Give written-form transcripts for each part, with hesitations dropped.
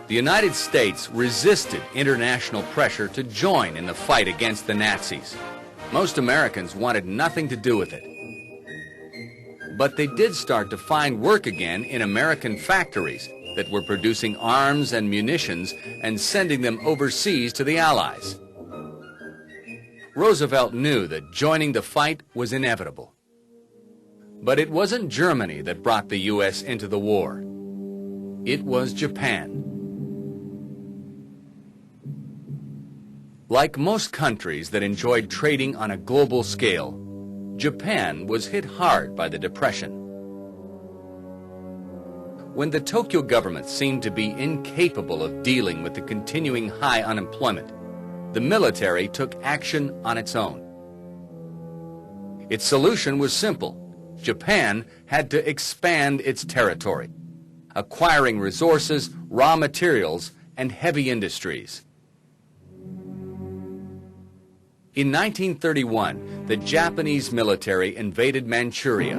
The United States resisted international pressure to join in the fight against the Nazis. Most Americans wanted nothing to do with it. But they did start to find work again in American factories that were producing arms and munitions and sending them overseas to the Allies. Roosevelt knew that joining the fight was inevitable. But it wasn't Germany that brought the U.S. into the war. It was Japan. Like most countries that enjoyed trading on a global scale, Japan was hit hard by the Depression. When the Tokyo government seemed to be incapable of dealing with the continuing high unemployment, the military took action on its own. Its solution was simple. Japan had to expand its territory, acquiring resources, raw materials, and heavy industries. In 1931, the Japanese military invaded Manchuria.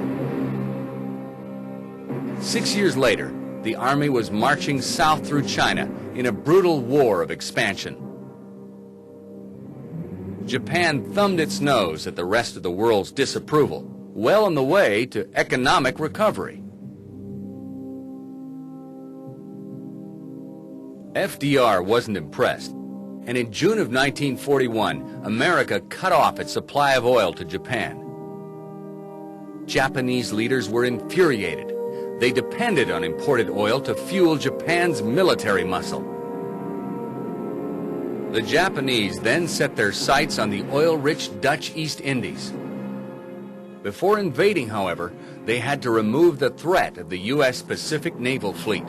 6 years later, the army was marching south through China in a brutal war of expansion. Japan thumbed its nose at the rest of the world's disapproval, well on the way to economic recovery. FDR wasn't impressed, and in June of 1941, America cut off its supply of oil to Japan. Japanese leaders were infuriated. They depended on imported oil to fuel Japan's military muscle. The Japanese then set their sights on the oil-rich Dutch East Indies. Before invading, however, they had to remove the threat of the U.S. Pacific Naval Fleet.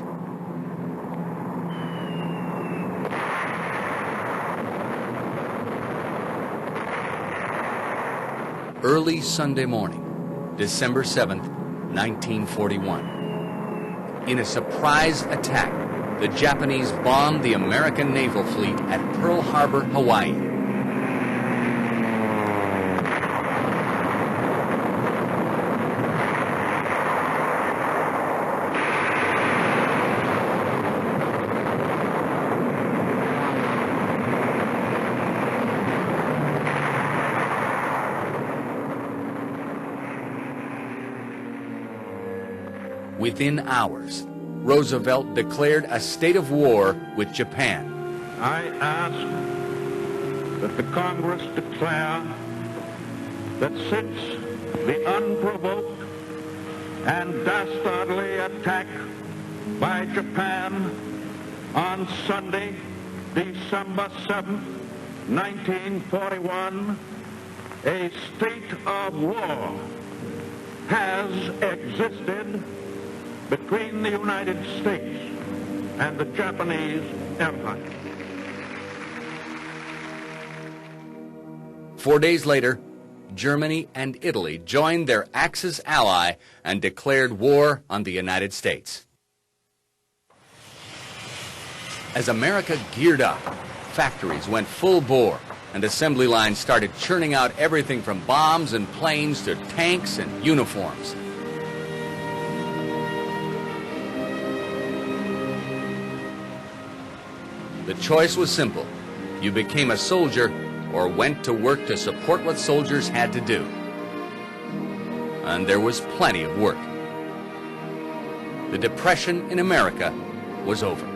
Early Sunday morning, December 7th, 1941. In a surprise attack, the Japanese bombed the American naval fleet at Pearl Harbor, Hawaii. Within hours, Roosevelt declared a state of war with Japan. I ask that the Congress declare that since the unprovoked and dastardly attack by Japan on Sunday, December 7, 1941, a state of war has existed between the United States and the Japanese Empire. 4 days later, Germany and Italy joined their Axis ally and declared war on the United States. As America geared up, factories went full bore, and assembly lines started churning out everything from bombs and planes to tanks and uniforms. The choice was simple. You became a soldier or went to work to support what soldiers had to do. And there was plenty of work. The Depression in America was over.